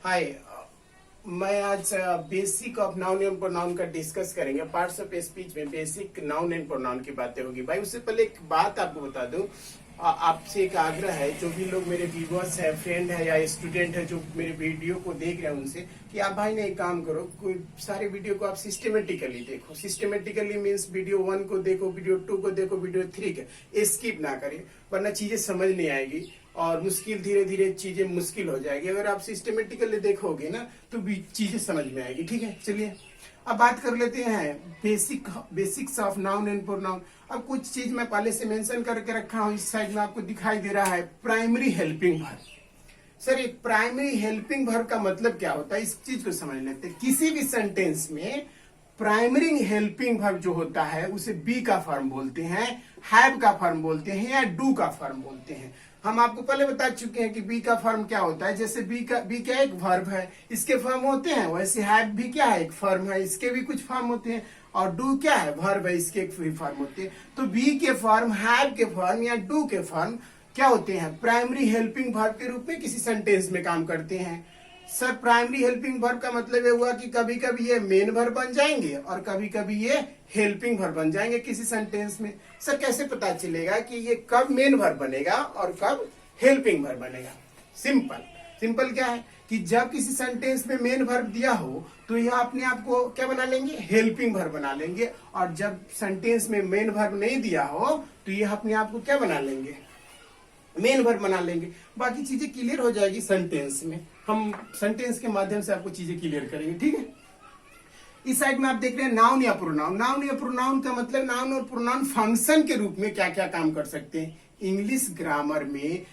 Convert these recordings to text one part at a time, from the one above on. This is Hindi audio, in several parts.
हाय। मैं आज basic of noun and pronoun का डिस्कस करेंगे। पार्ट्स ऑफ स्पीच में बेसिक नाउन एंड प्रोनाउन की बातें होगी। भाई उससे पहले एक बात आपको बता दूं, आपसे एक आग्रह है, जो भी लोग मेरे व्यूअर्स है, फ्रेंड है या स्टूडेंट है जो मेरे वीडियो को देख रहे हैं, उनसे कि आप भाई ने एक काम करो, कोई सारे वीडियो को आप सिस्टमेटिकली देखो। सिस्टमेटिकली मीन्स वीडियो 1 को देखो, वीडियो 2 को देखो, वीडियो 3 के स्किप ना करें, वरना चीजें समझ नहीं आएगी और मुश्किल धीरे धीरे चीजें मुश्किल हो जाएगी। अगर आप सिस्टमेटिकली देखोगे ना तो भी चीजें समझ में आएगी। ठीक है, चलिए अब बात कर लेते हैं basics of noun and pronoun. अब कुछ चीज मैं पहले से मेंशन करके रखा हूं, इस साइड में आपको दिखाई दे रहा है प्राइमरी हेल्पिंग वर्ब। सर एक प्राइमरी हेल्पिंग वर्ब का मतलब क्या होता है, इस चीज को समझ लेते हैं। किसी भी सेंटेंस में प्राइमरी हेल्पिंग वर्ब जो होता है उसे बी का फॉर्म बोलते हैं, हैव का फॉर्म बोलते हैं या डू का फॉर्म बोलते हैं। हम आपको पहले बता चुके हैं कि बी का फॉर्म क्या होता है। जैसे बी क्या एक वर्ब है, इसके फॉर्म होते हैं, वैसे हैव भी क्या है, एक फॉर्म है, इसके भी कुछ फॉर्म होते हैं। और डू क्या है, वर्ब है, इसके भी फॉर्म होते हैं। तो बी के फॉर्म, हैव के फॉर्म या डू के फॉर्म क्या होते हैं, प्राइमरी हेल्पिंग वर्ब के रूप में किसी सेंटेंस में काम करते हैं। सर प्राइमरी हेल्पिंग वर्ब का मतलब ये हुआ कि कभी कभी ये मेन वर्ब बन जाएंगे और कभी कभी ये हेल्पिंग वर्ब बन जाएंगे किसी सेंटेंस में। सर कैसे पता चलेगा कि ये कब मेन वर्ब बनेगा और कब हेल्पिंग वर्ब बनेगा? सिंपल क्या है कि जब किसी सेंटेंस में मेन वर्ब दिया हो तो यह अपने आप को क्या बना लेंगे, हेल्पिंग वर्ब बना लेंगे। और जब सेंटेंस में मेन वर्ब नहीं दिया हो तो यह अपने आप को क्या बना लेंगे, मेन वर्ब बना लेंगे। बाकी चीजें क्लियर हो जाएगी सेंटेंस में, हम सेंटेंस के माध्यम से आपको चीजें क्लियर करेंगे। ठीक है, इस साइड में आप देख रहे हैं नाउन या प्रोनाउन। नाउन या प्रोनाउन का मतलब नाउन और प्रोनाउन फंक्शन के रूप में क्या क्या काम कर सकते हैं। इंग्लिश ग्रामर में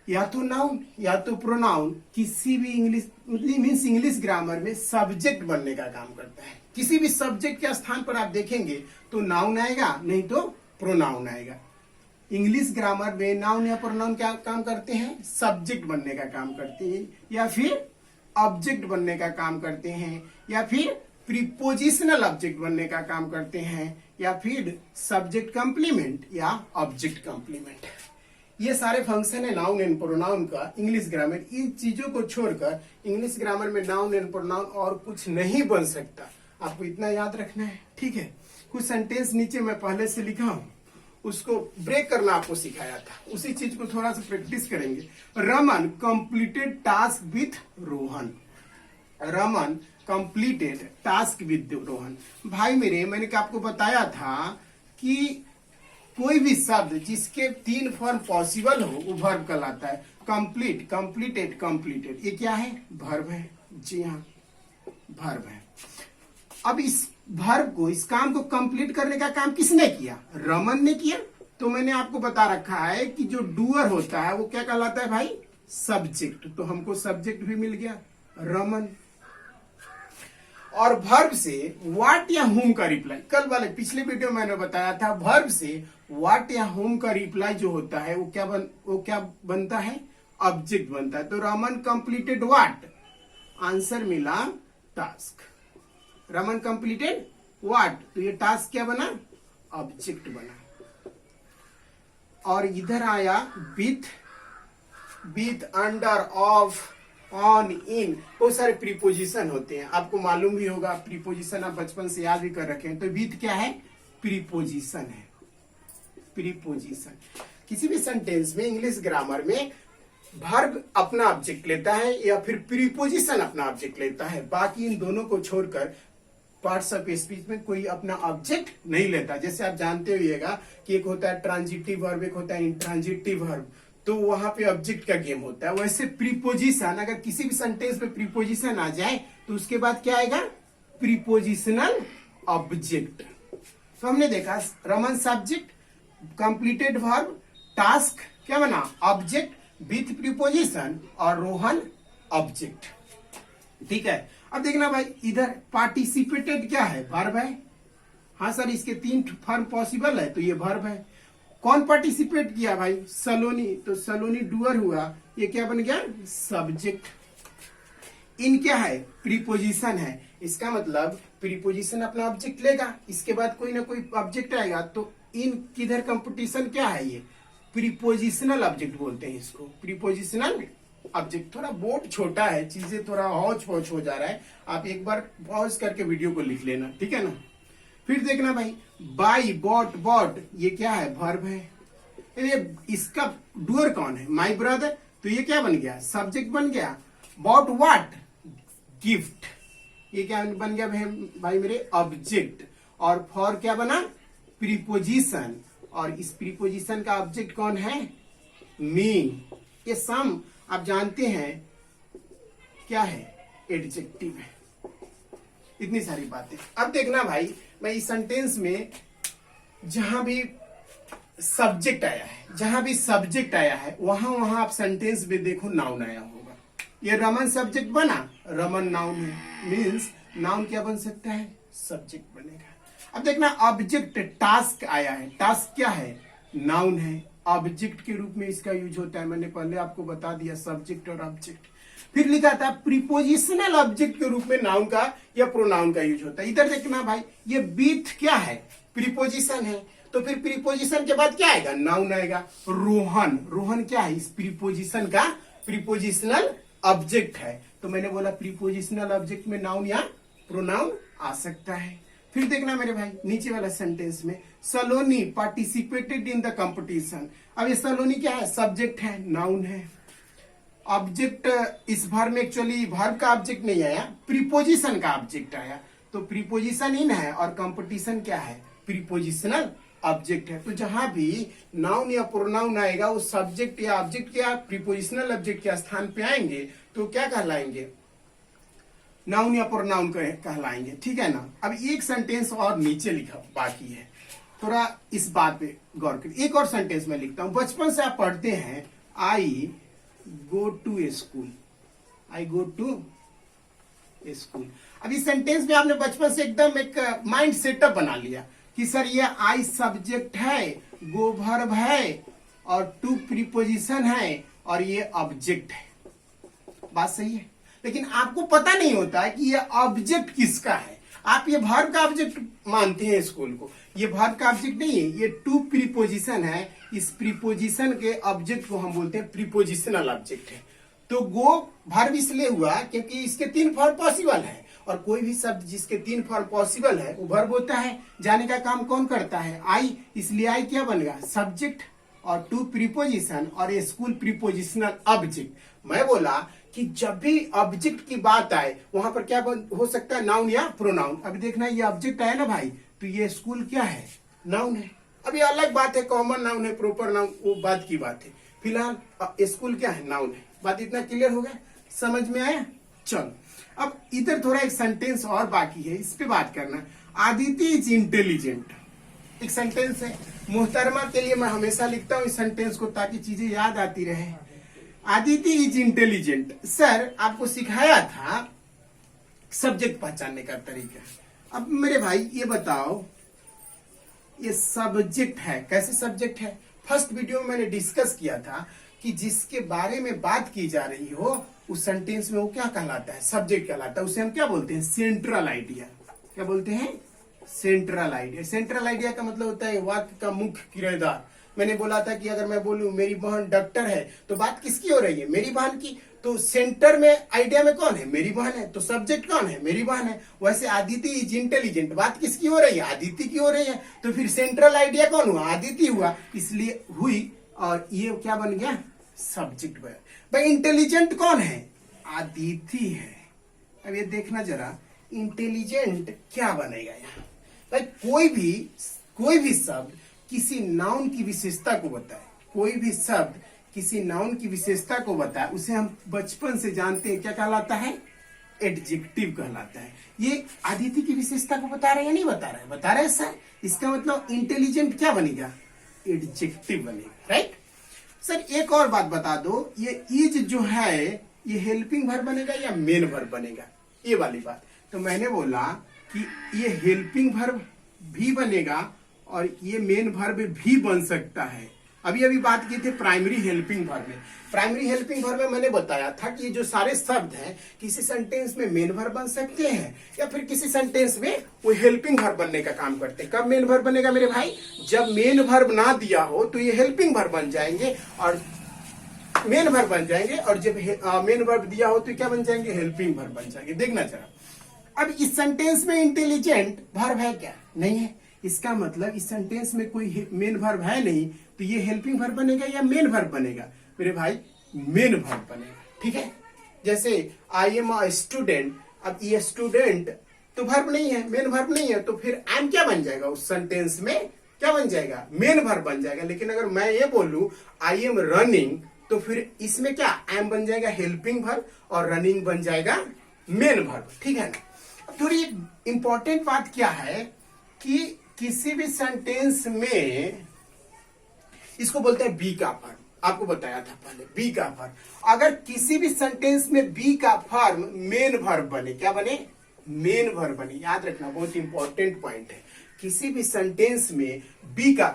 या तो नाउन या तो प्रोनाउन किसी भी इंग्लिश ग्रामर में सब्जेक्ट बनने का काम करता है। किसी भी सब्जेक्ट के स्थान पर आप देखेंगे तो नाउन आएगा, नहीं तो प्रोनाउन आएगा। इंग्लिश ग्रामर में नाउन या प्रोनाउन क्या काम करते हैं, सब्जेक्ट बनने का काम करते हैं, या फिर ऑब्जेक्ट बनने का काम करते हैं, या फिर प्रीपोजिशनल ऑब्जेक्ट बनने का काम करते हैं, या फिर सब्जेक्ट कंप्लीमेंट या ऑब्जेक्ट कंप्लीमेंट। ये सारे फंक्शन है नाउन एंड प्रोनाउन का इंग्लिश ग्रामर। इन चीजों को छोड़कर इंग्लिश ग्रामर में नाउन एंड प्रोनाउन और कुछ नहीं बन सकता, आपको इतना याद रखना है। ठीक है, कुछ सेंटेंस नीचे मैं पहले से लिखा हूं, उसको ब्रेक करना आपको सिखाया था, उसी चीज को थोड़ा सा प्रैक्टिस करेंगे। Raman completed task with Rohan. Raman completed task with Rohan. भाई मेरे, मैंने आपको बताया था कि कोई भी शब्द जिसके 3 फॉर्म पॉसिबल हो वो वर्ब कहलाता है। कंप्लीट, कंप्लीटेड, कंप्लीटेड, ये क्या है, वर्ब है। जी हाँ, वर्ब है। अब इस वर्ब को, इस काम को कंप्लीट करने का काम किसने किया, रमन ने किया। तो मैंने आपको बता रखा है कि जो डूअर होता है वो क्या कहलाता है भाई, सब्जेक्ट। तो हमको सब्जेक्ट भी मिल गया, रमन। और वर्ब से व्हाट या हुम का रिप्लाई, कल वाले पिछले वीडियो में मैंने बताया था, वर्ब से व्हाट या हुम का रिप्लाई जो होता है वो क्या बनता है, ऑब्जेक्ट बनता है। तो रमन कंप्लीटेड व्हाट, आंसर मिला टास्क। रमन कंप्लीटेड व्हाट, तो ये टास्क क्या बना, ऑब्जेक्ट बना। और इधर आया विथ, अंडर, ऑफ, ऑन, इन, बहुत सारे प्रीपोजिशन होते हैं, आपको मालूम भी होगा। प्रीपोजिशन आप बचपन से याद भी कर रखे हैं। तो विथ क्या है, प्रीपोजिशन है। प्रीपोजिशन किसी भी सेंटेंस में इंग्लिश ग्रामर में वर्ब अपना ऑब्जेक्ट लेता है या फिर प्रीपोजिशन अपना ऑब्जेक्ट लेता है। बाकी इन दोनों को छोड़कर पार्ट्स ऑफ स्पीच में कोई अपना ऑब्जेक्ट नहीं लेता। जैसे आप जानते होइएगा कि एक होता है ट्रांजिटिव वर्ब, एक होता है इंट्रांजिटिव वर्ब, तो वहां पे ऑब्जेक्ट का गेम होता है। वैसे प्रीपोजिशन, अगर किसी भी सेंटेंस पे प्रीपोजिशन आ जाए तो उसके बाद क्या आएगा, प्रीपोजिशनल ऑब्जेक्ट। तो हमने देखा Raman subject, completed verb, task क्या बना, ऑब्जेक्ट विथ प्रीपोजिशन, और रोहन ऑब्जेक्ट। ठीक है, अब देखना भाई, इधर पार्टिसिपेटेड क्या है, वर्ब है। हाँ सर, इसके 3 फॉर्म पॉसिबल है, तो ये वर्ब है। कौन पार्टिसिपेट किया भाई, सलोनी, तो सलोनी डूअर हुआ, ये क्या बन गया, सब्जेक्ट। इन क्या है, प्रीपोजिशन है। इसका मतलब प्रीपोजिशन अपना ऑब्जेक्ट लेगा, इसके बाद कोई ना कोई ऑब्जेक्ट आएगा। तो इन किधर कंपटीशन क्या है, ये प्रीपोजिशनल ऑब्जेक्ट बोलते हैं इसको, प्रीपोजिशनल ऑब्जेक्ट। थोड़ा बोर्ड छोटा है, चीजें थोड़ा हौच पौच हो जा रहा है, आप एक बार पॉज करके वीडियो को लिख लेना, ठीक है ना। फिर देखना भाई, बाई, बॉट, बॉट, ये क्या है, वर्ब है। ये इसका डूअर कौन है, माई ब्रदर, तो ये क्या बन गया, सब्जेक्ट बन गया। बॉट व्हाट, गिफ्ट, ये क्या बन गया भाई मेरे, ऑब्जेक्ट। और फॉर क्या बना, प्रीपोजिशन, और इस प्रीपोजिशन का ऑब्जेक्ट कौन है, मी। ये सम आप जानते हैं क्या है, एडजेक्टिव है। इतनी सारी बातें। अब देखना भाई, मैं इस सेंटेंस में जहां भी सब्जेक्ट आया है, जहां भी सब्जेक्ट आया है, वहां वहां आप सेंटेंस में देखो नाउन आया होगा। ये रमन सब्जेक्ट बना, रमन नाउन है, मीन्स नाउन क्या बन सकता है, सब्जेक्ट बनेगा। अब देखना, ऑब्जेक्ट टास्क आया है, टास्क क्या है, नाउन है, ऑब्जेक्ट के रूप में इसका यूज होता है। मैंने पहले आपको बता दिया, सब्जेक्ट और ऑब्जेक्ट। फिर लिखा था प्रीपोजिशनल ऑब्जेक्ट के रूप में नाउन का या प्रोनाउन का यूज होता है। इधर देखना भाई, ये बीथ क्या है, प्रीपोजिशन है, तो फिर प्रीपोजिशन के बाद क्या आएगा, नाउन आएगा। रोहन, रोहन क्या है, इस प्रीपोजिशन का प्रीपोजिशनल ऑब्जेक्ट है। तो मैंने बोला प्रीपोजिशनल ऑब्जेक्ट में नाउन या प्रोनाउन आ सकता है। फिर देखना मेरे भाई, नीचे वाला सेंटेंस में, सलोनी पार्टिसिपेटेड इन द कंपटीशन। अब ये सलोनी क्या है, सब्जेक्ट है, नाउन है। ऑब्जेक्ट इस भर में एक्चुअली वर्ब का ऑब्जेक्ट नहीं आया, प्रीपोजिशन का ऑब्जेक्ट आया, तो प्रीपोजिशन इन है और कंपटीशन क्या है, प्रीपोजिशनल ऑब्जेक्ट है। तो जहां भी नाउन या प्रोनाउन आएगा, वो सब्जेक्ट या ऑब्जेक्ट या प्रीपोजिशनल ऑब्जेक्ट के स्थान पे आएंगे तो क्या कहलाएंगे, नाउन या प्रोनाउन कहलाएंगे, ठीक है ना। अब एक सेंटेंस और नीचे लिखा बाकी है, थोड़ा इस बात पे गौर करिए। एक और सेंटेंस में लिखता हूं, बचपन से आप पढ़ते हैं, I go to a school, I go to a school. अब इस सेंटेंस में आपने बचपन से एकदम एक माइंड सेटअप बना लिया कि सर ये आई सब्जेक्ट है, गो वर्ब है, और टू प्रीपोजिशन है, और ये ऑब्जेक्ट है। बात सही है, लेकिन आपको पता नहीं होता है कि ये ऑब्जेक्ट किसका है। आप ये वर्ब का ऑब्जेक्ट मानते हैं स्कूल को, ये वर्ब का ऑब्जेक्ट नहीं है, ये टू प्रीपोजिशन है। इस प्रीपोजिशन के ऑब्जेक्ट को हम बोलते हैं प्रीपोजिशनल ऑब्जेक्ट है। तो गो वर्ब इसलिए हुआ क्योंकि इसके 3 फॉर्म पॉसिबल है, और कोई भी शब्द जिसके 3 फॉर्म पॉसिबल है वो वर्ब होता है। जाने का काम कौन करता है, आई, इसलिए आई क्या बनेगा, सब्जेक्ट, और टू प्रीपोजिशन, और ये स्कूल प्रीपोजिशनल ऑब्जेक्ट। मैं बोला कि जब भी ऑब्जेक्ट की बात आए वहां पर क्या हो सकता है, नाउन या प्रोनाउन। अभी देखना, ये ऑब्जेक्ट है ना भाई, तो ये स्कूल क्या है, नाउन है। अब ये अलग बात है, कॉमन नाउन है, प्रॉपर नाउन, वो बात की बात है। फिलहाल स्कूल क्या है, नाउन है। बात इतना क्लियर हो गया, समझ में आया। चलो अब इधर थोड़ा एक सेंटेंस और बाकी है, इस पे बात करना। आदिति इज इंटेलिजेंट, एक सेंटेंस है, मोहतरमा के लिए मैं हमेशा लिखता हूँ इस सेंटेंस को ताकि चीजें याद आती रहे। आदिति इज इंटेलिजेंट, सर आपको सिखाया था सब्जेक्ट पहचानने का तरीका। अब मेरे भाई ये बताओ, ये सब्जेक्ट है, कैसे सब्जेक्ट है। फर्स्ट वीडियो में मैंने डिस्कस किया था कि जिसके बारे में बात की जा रही हो उस सेंटेंस में वो क्या कहलाता है, सब्जेक्ट कहलाता है। उसे हम क्या बोलते हैं, सेंट्रल आइडिया। क्या बोलते हैं, सेंट्रल आइडिया। सेंट्रल आइडिया का मतलब होता है वाक्य का मुख्य किरदार। मैंने बोला था कि अगर मैं बोलूं मेरी बहन डॉक्टर है तो बात किसकी हो रही है, मेरी बहन की। तो सेंटर में आइडिया में कौन है, मेरी बहन है, तो सब्जेक्ट कौन है, मेरी बहन है। वैसे आदिति इज इंटेलिजेंट, बात किसकी हो रही है, आदिति की हो रही है। तो फिर सेंट्रल आइडिया कौन हुआ, आदिति हुआ, इसलिए हुई, और ये क्या बन गया, सब्जेक्ट बन। भाई इंटेलिजेंट कौन है, आदिति है। अब ये देखना जरा, इंटेलिजेंट क्या बनेगा यहाँ। भाई कोई भी शब्द किसी नाउन की विशेषता को बताए, कोई भी शब्द किसी नाउन की विशेषता को बताए, उसे हम बचपन से जानते हैं क्या कहलाता है, एडजेक्टिव कहलाता है। ये आदिति की विशेषता को बता रहे हैं या नहीं बता रहे हैं, बता रहे हैं सर। इसका मतलब इंटेलिजेंट क्या बनेगा, एडजेक्टिव बनेगा, राइट। सर एक और बात बता दो, ये इज जो है ये हेल्पिंग वर्ब बनेगा या मेन वर्ब बनेगा, ये वाली बात। तो मैंने बोला कि ये हेल्पिंग वर्ब भी बनेगा और ये मेन वर्ब भी बन सकता है। अभी बात की थी प्राइमरी हेल्पिंग वर्ब में। प्राइमरी हेल्पिंग वर्ब में मैंने बताया था कि जो सारे शब्द हैं किसी सेंटेंस में मेन वर्ब बन सकते हैं या फिर किसी सेंटेंस में वो हेल्पिंग वर्ब बनने का काम करते हैं। कब मेन वर्ब बनेगा मेरे भाई, जब मेन वर्ब ना दिया हो तो ये हेल्पिंग वर्ब बन जाएंगे, और मेन वर्ब बन जाएंगे, और जब मेन वर्ब दिया हो तो क्या बन जाएंगे, हेल्पिंग वर्ब बन जाएंगे। देखना जरा, अब इस सेंटेंस में इंटेलिजेंट वर्ब है क्या, नहीं है। इसका मतलब इस सेंटेंस में कोई मेन वर्ब है नहीं, तो ये हेल्पिंग वर्ब बनेगा या मेन वर्ब बनेगा मेरे भाई, मेन वर्ब बनेगा। ठीक है, जैसे आई एम अ स्टूडेंट, अब ये स्टूडेंट तो वर्ब नहीं है, मेन वर्ब नहीं है, तो फिर आई एम क्या बन जाएगा, उस सेंटेंस में क्या बन जाएगा, मेन वर्ब बन जाएगा। लेकिन अगर मैं ये बोलूं आई एम रनिंग, तो फिर इसमें क्या आई एम बन जाएगा हेल्पिंग वर्ब और रनिंग बन जाएगा मेन वर्ब। ठीक है ना। थोड़ी इंपॉर्टेंट बात क्या है कि किसी भी सेंटेंस में इसको बोलते हैं बी का फॉर्म, आपको बताया था पहले, बी का फॉर्म। अगर किसी भी सेंटेंस में बी का फॉर्म मेन वर्ब बने, क्या बने, मेन वर्ब बने, याद रखना, बहुत इंपॉर्टेंट पॉइंट है। किसी भी सेंटेंस में बी का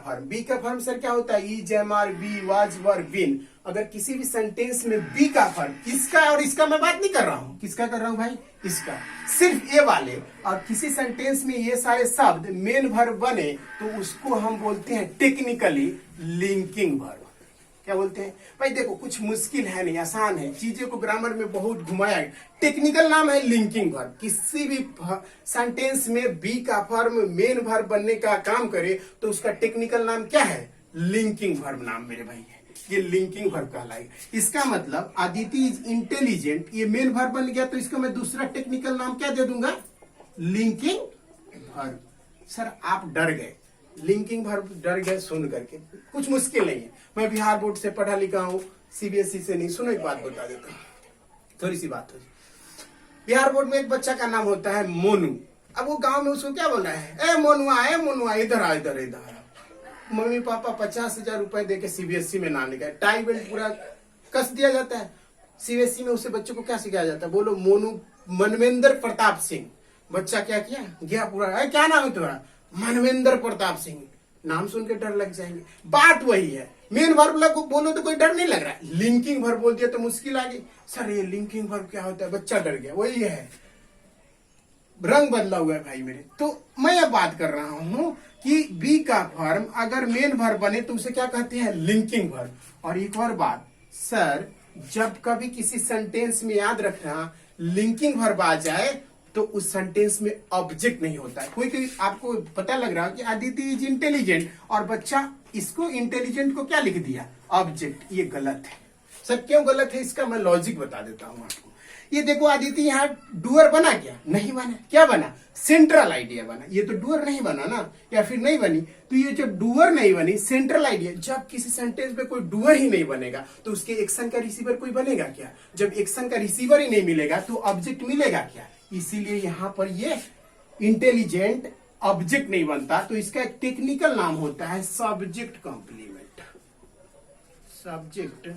फॉर्म सर क्या होता है, is, am, are, be, was, were, been. अगर किसी भी सेंटेंस में बी का फॉर्म, इसका और इसका मैं बात नहीं कर रहा हूं, किसका कर रहा हूं भाई, इसका, सिर्फ ए वाले, और किसी सेंटेंस में ये सारे शब्द मेन वर्ब बने तो उसको हम बोलते हैं टेक्निकली लिंकिंग वर्ब। क्या बोलते हैं भाई, देखो कुछ मुश्किल है नहीं, आसान है, चीजें को ग्रामर में बहुत घुमाया है। टेक्निकल नाम है लिंकिंग वर्ब। किसी भी सेंटेंस में बी का फॉर्म मेन वर्ब बनने का काम करे तो उसका टेक्निकल नाम क्या है, लिंकिंग वर्ब नाम मेरे भाई है, ये लिंकिंग वर्ब कहलाएगा। इसका मतलब आदिति इज इंटेलिजेंट, ये मेन वर्ब बन गया, तो इसको मैं दूसरा टेक्निकल नाम क्या दे दूंगा, लिंकिंग वर्ब। सर आप डर गए, लिंकिंग वर्ब डर गए सुन करके, कुछ मुश्किल नहीं है। मैं बिहार बोर्ड से पढ़ा लिखा हूं, सीबीएसई से नहीं। सुनो एक बात बता देता हूं, थोड़ी सी बात हो। बिहार बोर्ड में एक बच्चा का नाम होता है मोनू। अब वो गांव में उसको क्या बोलना है, ए मोनुआ इधर आ, इधर इधर आ। मम्मी पापा 50,000 रुपए दे के सीबीएसई में नाम लिखा है, टाई बेल्ट पूरा कस दिया जाता है। सीबीएसई में उसे बच्चे को क्या सिखाया जाता है, बोलो मोनू मनवेंद्र प्रताप सिंह। बच्चा क्या किया, गया पूरा, क्या नाम है तुम्हारा, मनवेंद्र प्रताप सिंह। नाम सुन के डर लग जाएंगे। बात वही है, मेन वर्ब बोलो तो कोई डर नहीं लग रहा है, लिंकिंग वर्ब बोल दिया तो मुश्किल आ गई। सर ये लिंकिंग वर्ब क्या होता है, बच्चा डर गया, वही है, रंग बदला हुआ है भाई मेरे। तो मैं ये बात कर रहा हूं कि बी का फॉर्म अगर मेन वर्ब बने तो उसे क्या कहते हैं, लिंकिंग वर्ब। और एक और बात सर, जब कभी किसी सेंटेंस में याद रखना लिंकिंग वर्ब आ जाए तो उस सेंटेंस में ऑब्जेक्ट नहीं होता है। कोई आपको पता लग रहा है कि आदिति इज इंटेलिजेंट और बच्चा इसको इंटेलिजेंट को क्या लिख दिया, ऑब्जेक्ट, ये गलत है। सर क्यों गलत है, इसका मैं लॉजिक बता देता हूं आपको। ये देखो आदिति यहाँ डूअर बना क्या, नहीं बना, क्या बना, सेंट्रल आइडिया बना। ये तो डूअर नहीं बना ना, या फिर नहीं बनी। तो ये जब डूअर नहीं बनी, सेंट्रल आइडिया, जब किसी सेंटेंस में कोई डूअर ही नहीं बनेगा तो उसके एक्शन का रिसीवर कोई बनेगा क्या। जब एक्शन का रिसीवर ही नहीं मिलेगा तो ऑब्जेक्ट मिलेगा क्या। इसीलिए यहां पर ये इंटेलिजेंट ऑब्जेक्ट नहीं बनता, तो इसका एक टेक्निकल नाम होता है सब्जेक्ट कॉम्प्लीमेंट। सब्जेक्ट,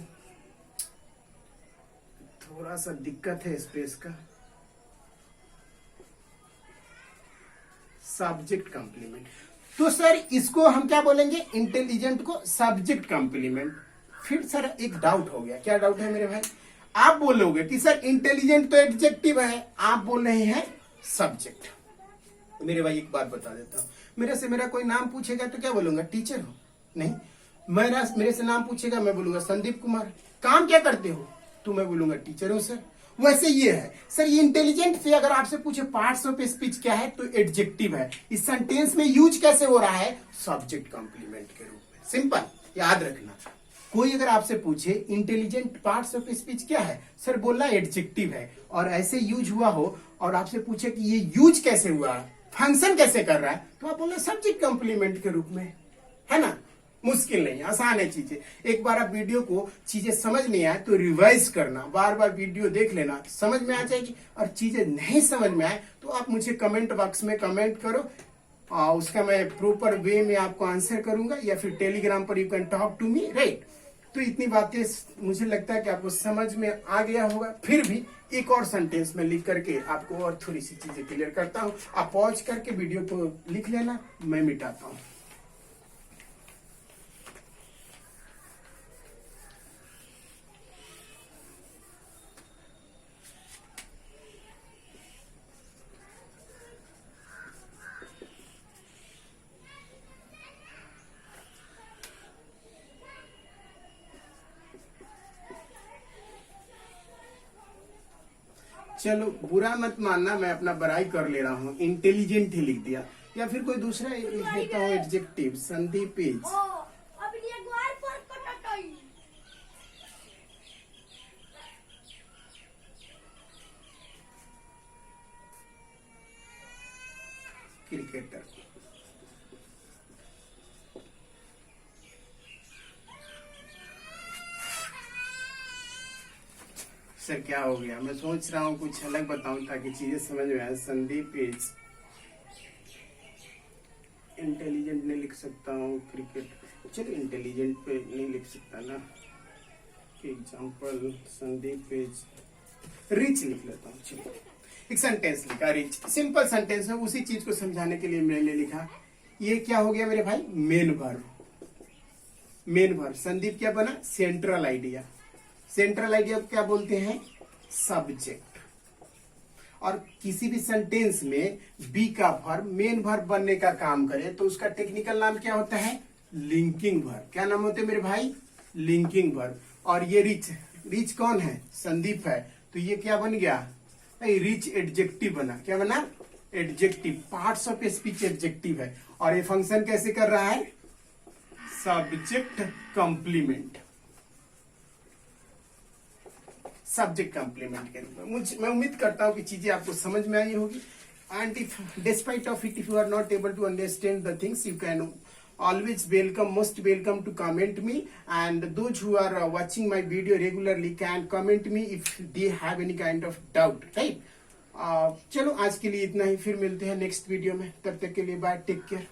थोड़ा सा दिक्कत है स्पेस का, सब्जेक्ट कॉम्प्लीमेंट। तो सर इसको हम क्या बोलेंगे, इंटेलिजेंट को सब्जेक्ट कॉम्प्लीमेंट। फिर सर एक डाउट हो गया, क्या डाउट है मेरे भाई, आप बोलोगे कि सर इंटेलिजेंट तो एडजेक्टिव है, आप बोल रहे हैं सब्जेक्ट। मेरे भाई एक बात बता देता हूं, मेरा कोई नाम पूछेगा तो क्या बोलूंगा, टीचर हो, नहीं। मेरे से नाम पूछेगा मैं बोलूंगा संदीप कुमार। काम क्या करते हो, तो मैं बोलूंगा टीचर हूं सर। वैसे ये है सर, ये इंटेलिजेंट से अगर आपसे पूछे पार्ट्स ऑफ स्पीच क्या है तो एडजेक्टिव है। इस सेंटेंस में यूज कैसे हो रहा है, सब्जेक्ट कॉम्प्लीमेंट के रूप में। सिंपल, याद रखना। कोई अगर आपसे पूछे इंटेलिजेंट पार्ट्स ऑफ स्पीच क्या है, सर बोलना एडजेक्टिव है, और ऐसे यूज हुआ हो और आपसे पूछे कि ये यूज कैसे हुआ, फंक्शन कैसे कर रहा है, तो आप बोलना सब्जेक्ट कॉम्प्लीमेंट के रूप में, है ना। मुश्किल नहीं, आसान है चीजें। एक बार आप वीडियो को चीजें समझ नहीं आए तो रिवाइज करना, बार बार वीडियो देख लेना, समझ में आ जाएगी। और चीजें नहीं समझ में आए तो आप मुझे कमेंट बॉक्स में कमेंट करो, उसका मैं प्रॉपर वे में आपको आंसर करूंगा, या फिर टेलीग्राम पर you can talk to me, right. तो इतनी बातें मुझे लगता है कि आपको समझ में आ गया होगा। फिर भी एक और सेंटेंस में लिख करके आपको और थोड़ी सी चीजें क्लियर करता हूं, आप पॉज करके वीडियो को लिख लेना, मैं मिटाता हूं। चलो बुरा मत मानना, मैं अपना बड़ाई कर ले रहा हूँ, इंटेलिजेंट ही लिख दिया, या फिर कोई दूसरा लिख देता हूँ adjective. Sandeep is cricketer. Sir क्या हो गया, मैं सोच रहा हूँ कुछ अलग बताऊं ताकि चीजें समझ में आए। संदीप इज इंटेलिजेंट नहीं लिख सकता हूँ, क्रिकेट, चलो इंटेलिजेंट पे नहीं लिख सकता ना। एग्जाम्पल संदीप इज रिच लिख लेता हूँ। चलो एक सेंटेंस लिखा रिच, सिंपल सेंटेंस है, उसी चीज को समझाने के लिए मैंने लिखा। ये क्या हो गया मेरे भाई, main verb. Main verb Sandeep क्या बना, सेंट्रल आइडिया। सेंट्रल आइडिया को क्या बोलते हैं, सब्जेक्ट। और किसी भी सेंटेंस में बी का वर्ब मेन वर्ब बनने का काम करे तो उसका टेक्निकल नाम क्या होता है, लिंकिंग वर्ब। क्या नाम होते हैं मेरे भाई, लिंकिंग वर्ब। और ये रिच, रिच कौन है, संदीप है, तो ये क्या बन गया, रिच एडजेक्टिव बना। क्या बना, adjective, parts of speech adjective है। और ये फंक्शन कैसे कर रहा है, सब्जेक्ट कंप्लीमेंट, सब्जेक्ट कंप्लीमेंट के रूप में। मैं उम्मीद करता हूं कि चीजें आपको समझ में आई होगी। And if despite of it, if you are not able to understand the things, you can always welcome, most welcome to comment me, and those who are watching my video regularly can comment me if they have any kind of doubt, right? चलो आज के लिए इतना ही, फिर मिलते हैं नेक्स्ट वीडियो में, तब तक के लिए बाय, टेक केयर।